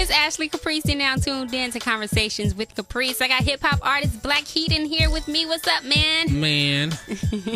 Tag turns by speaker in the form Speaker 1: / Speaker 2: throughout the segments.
Speaker 1: It's Ashley Caprice. You're now tuned in to Conversations with Caprice. I got hip-hop artist Blac Heat in here with me. What's up, man?
Speaker 2: Man.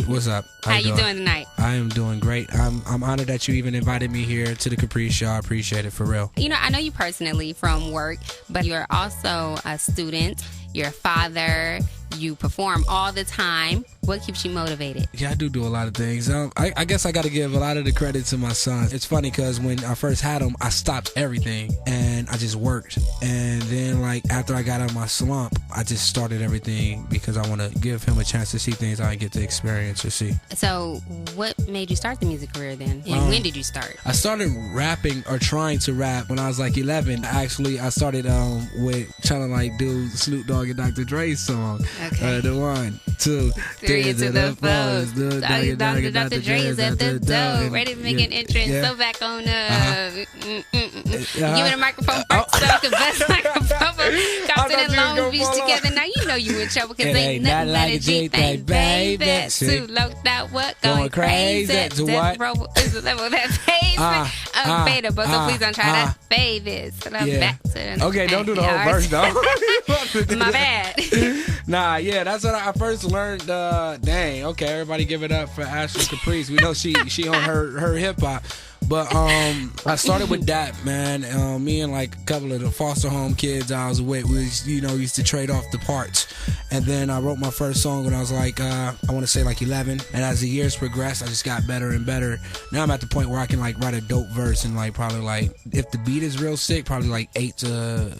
Speaker 2: What's up?
Speaker 1: How you doing tonight?
Speaker 2: I am doing great. I'm honored that you even invited me here to the Caprice show. I appreciate it, for real.
Speaker 1: You know, I know you personally from work, but you're also a student. You're a father. You perform all the time. What keeps you motivated?
Speaker 2: Yeah, I do a lot of things. I guess I got to give a lot of the credit to my son. It's funny because when I first had him, I stopped everything and I just worked. And then, like, after I got out of my slump, I just started everything because I want to give him a chance to see things I didn't get to experience or see.
Speaker 1: So, what made you start the music career then? And when did you start?
Speaker 2: I started rapping or trying to rap when I was like 11. Actually, I started with trying to like do Snoop Dogg and Dr. Dre's song.
Speaker 1: Okay.
Speaker 2: The 1, 2, 3 to the 4.
Speaker 1: Dr. Dre's at the door, ready to make an entrance. Yeah. So back on give me the microphone first so I can bust microphone. Compton and Long Beach together. Now you know you in trouble because ain't nothing like a G thing, baby. Too low that what going crazy.
Speaker 2: To what?
Speaker 1: Is the level that pays me. I'm beta, but so please don't try that fade this. But I'm back to the
Speaker 2: okay, don't do the whole verse though.
Speaker 1: My bad.
Speaker 2: Nah, yeah, that's what I first learned. Dang, okay, everybody give it up for Ashley Caprice. We know she on her hip hop. But I started with that, man. Me and like a couple of the foster home kids I was with, we used to trade off the parts. And then I wrote my first song when I was like, I want to say like 11. And as the years progressed, I just got better and better. Now I'm at the point where I can like write a dope verse in like probably like, if the beat is real sick, probably like 8 to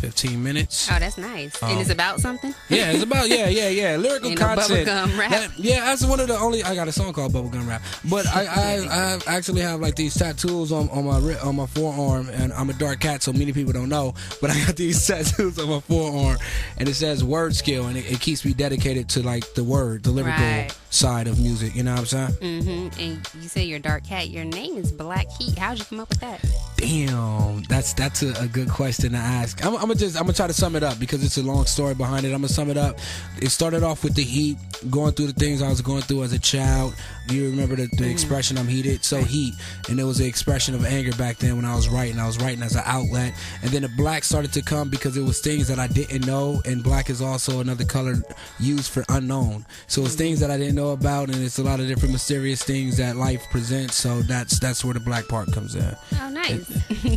Speaker 2: 15 minutes.
Speaker 1: Oh, that's nice. And it's about something?
Speaker 2: Yeah, it's about, yeah. Lyrical content.
Speaker 1: Bubblegum rap.
Speaker 2: That's one of the only, I got a song called Bubblegum Rap. But I actually have like these tattoos on my forearm, and I'm a dark cat, so many people don't know, but I got these tattoos on my forearm, and it says word skill, and it keeps me dedicated to like the lyrical side of music. You know what I'm saying?
Speaker 1: Mm-hmm. And you say you're a dark cat. Your name is Blac Heat. How'd you come up with that?
Speaker 2: Damn, that's a good question to ask. I'm gonna try to sum it up because it's a long story behind it. I'm gonna sum it up. It started off with the heat, going through the things I was going through as a child. You remember the expression, I'm heated, so heat. And it was an expression of anger back then when I was writing. I was writing as an outlet. And then the black started to come because it was things that I didn't know. And black is also another color used for unknown. So it's things that I didn't know about, and it's a lot of different mysterious things that life presents. So that's where the black part comes in.
Speaker 1: Oh, nice.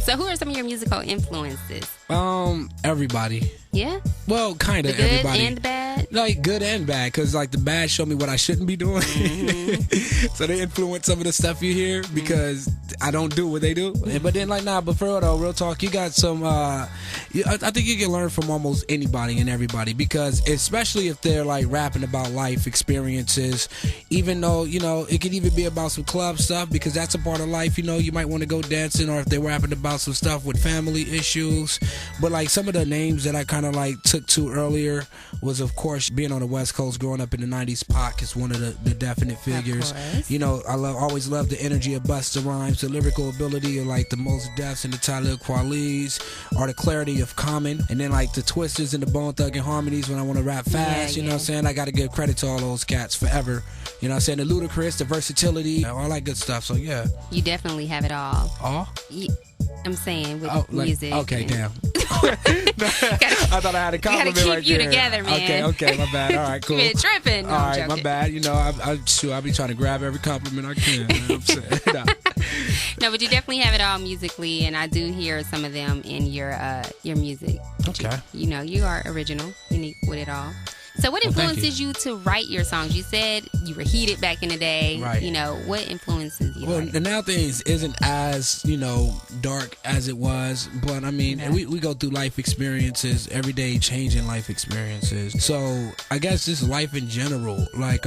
Speaker 1: So who are some of your musical influences?
Speaker 2: Everybody.
Speaker 1: Yeah?
Speaker 2: Well, kind of
Speaker 1: good
Speaker 2: everybody.
Speaker 1: And bad?
Speaker 2: Like good and bad, because like the bad show me what I shouldn't be doing. So they influence some of the stuff you hear because I don't do what they do. But then like, but for real though, real talk, you got some, I think you can learn from almost anybody and everybody, because especially if they're like rapping about life experiences, even though, it could even be about some club stuff, because that's a part of life, you might want to go dancing, or if they're rapping about some stuff with family issues. But like some of the names that I kind of like took to earlier was, of course, being on the West Coast, growing up in the 90s, Pac is one of the definite figures. I always loved the energy of Busta Rhymes, the lyrical ability of like the Mos Defs and the Talib Kweli's, or the clarity of Common, and then like the Twisters and the Bone Thug and Harmonies when I want to rap fast. You know what I'm saying? I got to give credit to all those cats forever. You know what I'm saying? The Ludacris, the versatility, all that good stuff. So yeah.
Speaker 1: You definitely have it all.
Speaker 2: All?
Speaker 1: I'm saying with music.
Speaker 2: Okay, damn. I thought I had a compliment
Speaker 1: gotta keep
Speaker 2: right
Speaker 1: you
Speaker 2: there.
Speaker 1: Together, man.
Speaker 2: Okay, my bad. All right, cool.
Speaker 1: You're tripping. No,
Speaker 2: all right, my bad. I'll be trying to grab every compliment I can. You know what I'm saying?
Speaker 1: No, but you definitely have it all musically, and I do hear some of them in your music.
Speaker 2: Okay.
Speaker 1: You are original, unique with it all. So what influences you to write your songs? You said you were heated back in the day.
Speaker 2: Right.
Speaker 1: What influences you?
Speaker 2: Well, the Now Things isn't as, dark as it was. But, I mean, we go through life experiences every day, changing life experiences. So, I guess just life in general. Like,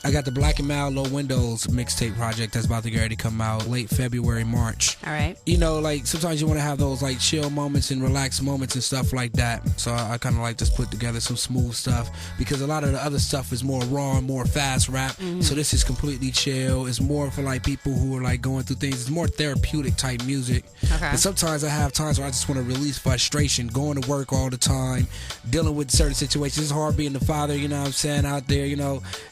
Speaker 2: I got the Black and Mild Low Windows mixtape project that's about to get ready to come out late February, March.
Speaker 1: All right.
Speaker 2: Like sometimes you want to have those like chill moments and relaxed moments and stuff like that. So I kind of like just put together some smooth stuff, because a lot of the other stuff is more raw and more fast rap. So this is completely chill. It's more for like people who are like going through things. It's more therapeutic type music.
Speaker 1: Okay.
Speaker 2: But sometimes I have times where I just want to release frustration, going to work all the time, dealing with certain situations. It's hard being the father, you know what I'm saying, out there,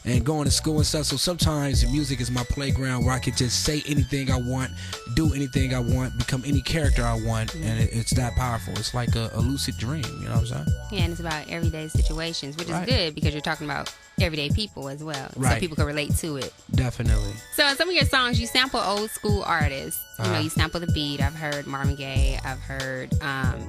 Speaker 2: and going to school and stuff. So sometimes music is my playground where I can just say anything I want, do anything I want, become any character I want, and it's that powerful. It's like a lucid dream, you know what I'm saying?
Speaker 1: Yeah, and it's about everyday situations, which is good because you're talking about everyday people as well, so people can relate to it.
Speaker 2: Definitely.
Speaker 1: So in some of your songs, you sample old school artists. You know, you sample the beat. I've heard Marvin Gaye. I've heard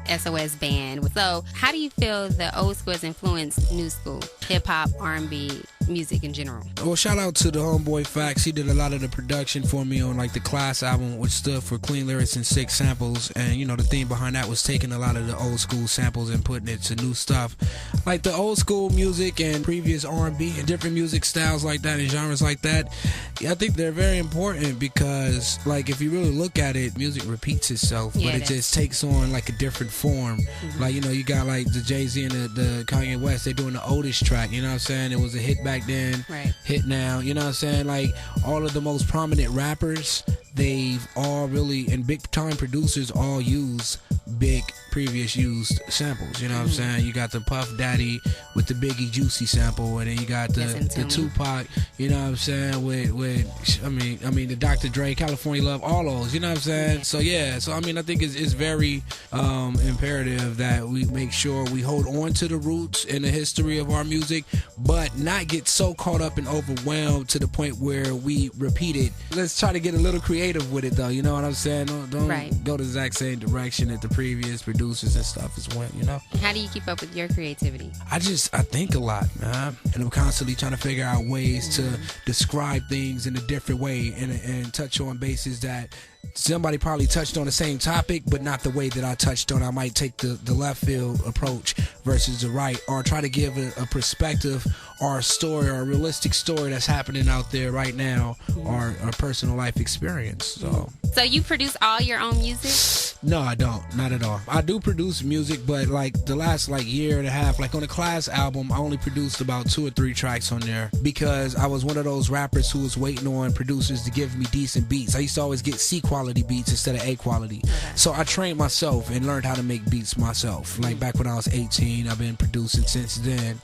Speaker 1: SOS Band. So how do you feel the old school has influenced new school, hip hop, R&B, music in general?
Speaker 2: Well, shout out to the homeboy Fax. He did a lot of the production for me on like the Class album, which stood for Clean Lyrics and 6 Samples. And you know, the theme behind that was taking a lot of the old school samples and putting it to new stuff, like the old school music and previous R&B and different music styles like that and genres like that. Yeah, I think they're very important because, like, if you really look at it, music repeats itself, but it just takes on like a different form. Like, you know, you got like the Jay-Z and the Kanye West, they're doing the oldest track, you know what I'm saying? It was a hit back then, hit now, you know what I'm saying? Like, all of the most prominent rappers, they've all really, and big time producers all use big previous used samples, you know what I'm saying? You got the Puff Daddy with the Biggie Juicy sample, and then you got the Tupac, you know what I'm saying, with I mean the Dr. Dre, California Love, all those, you know what I'm saying? So yeah, so I mean, I think it's very imperative that we make sure we hold on to the roots and the history of our music, but not get so caught up and overwhelmed to the point where we repeat it. Let's try to get a little creative with it though, you know what I'm saying? Don't go the exact same direction that the previous producers and stuff has went, you know?
Speaker 1: How do you keep up with your creativity?
Speaker 2: I think a lot, man, and I'm constantly trying to figure out ways to describe things in a different way and touch on bases that somebody probably touched on the same topic, but not the way that I touched on. I might take the left field approach versus the right, or try to give a perspective or a story or a realistic story that's happening out there right now, or a personal life experience. So
Speaker 1: you produce all your own music?
Speaker 2: No, I don't. Not at all. I do produce music, but like the last year and a half, like on the Class album, I only produced about 2 or 3 tracks on there because I was one of those rappers who was waiting on producers to give me decent beats. I used to always get C quality beats instead of A quality. So I trained myself and learned how to make beats myself. Like back when I was 18, I've been producing since then.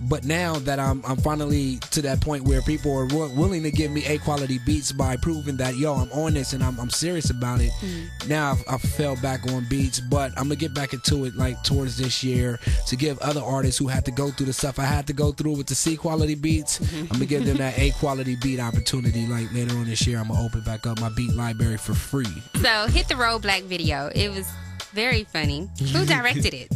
Speaker 2: But now that I'm finally to that point where people are willing to give me A quality beats by proving that, yo, I'm on this and I'm serious about it. Now I've fell back on beats, but I'm gonna get back into it like towards this year to give other artists who had to go through the stuff I had to go through with the C quality beats. I'm gonna give them that A quality beat opportunity. Like later on this year, I'm gonna open back up my beat library for free.
Speaker 1: So Hit the Road Black video, it was very funny. Who directed it?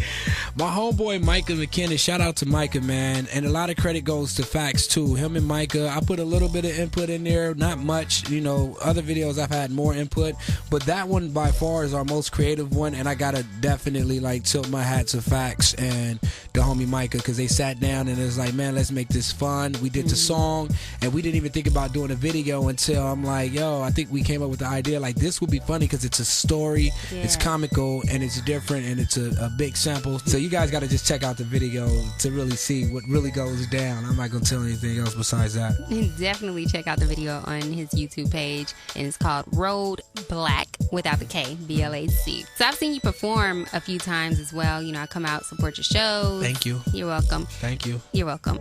Speaker 2: My homeboy Micah McKinnon. Shout out to Micah, man. And a lot of credit goes to Fax too. Him and Micah, I put a little bit of input in there, not much. You know, other videos I've had more input, but that one by far is our most creative one, and I gotta definitely like tilt my hat to Fax and the homie Micah, because they sat down and it was like, man, let's make this fun. We did the song, and we didn't even think about doing a video until I'm like, yo, I think we came up with the idea like this would be funny because it's a story, it's comical, and it's different, and it's a big sample. So you guys got to just check out the video to really see what really goes down. I'm not gonna tell anything else besides that.
Speaker 1: Definitely check out the video on his YouTube page, and it's called Road Black without the K, BLAC. So I've seen you perform a few times as well. You know, I come out, support your shows.
Speaker 2: Thank you.
Speaker 1: You're welcome.
Speaker 2: Thank you.
Speaker 1: You're welcome.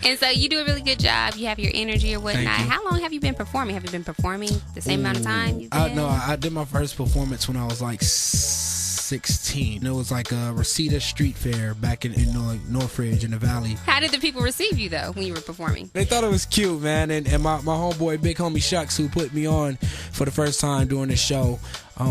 Speaker 1: And so you do a really good job. You have your energy or whatnot. How long have you been performing? Have you been performing the same amount of time?
Speaker 2: No, I did my first performance when I was like 16. It was like a Reseda Street Fair back in Northridge in the Valley.
Speaker 1: How did the people receive you though when you were performing?
Speaker 2: They thought it was cute, man. And my homeboy, big homie Shucks, who put me on for the first time during the show.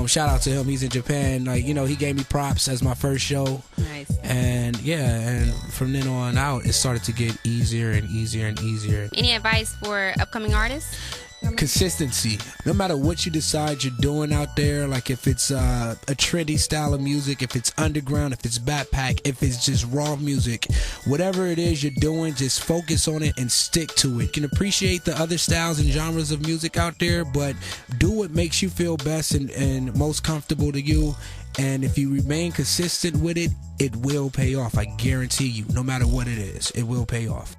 Speaker 2: Shout out to him. He's in Japan. Like, you know, he gave me props as my first show.
Speaker 1: Nice.
Speaker 2: And yeah, and from then on out, it started to get easier and easier and easier.
Speaker 1: Any advice for upcoming artists?
Speaker 2: Consistency. No matter what you decide you're doing out there, like if it's a trendy style of music, if it's underground, if it's backpack, if it's just raw music, whatever it is you're doing, just focus on it and stick to it. You can appreciate the other styles and genres of music out there, but do what makes you feel best and most comfortable to you. And if you remain consistent with it, it will pay off. I guarantee you, no matter what it is, it will pay off.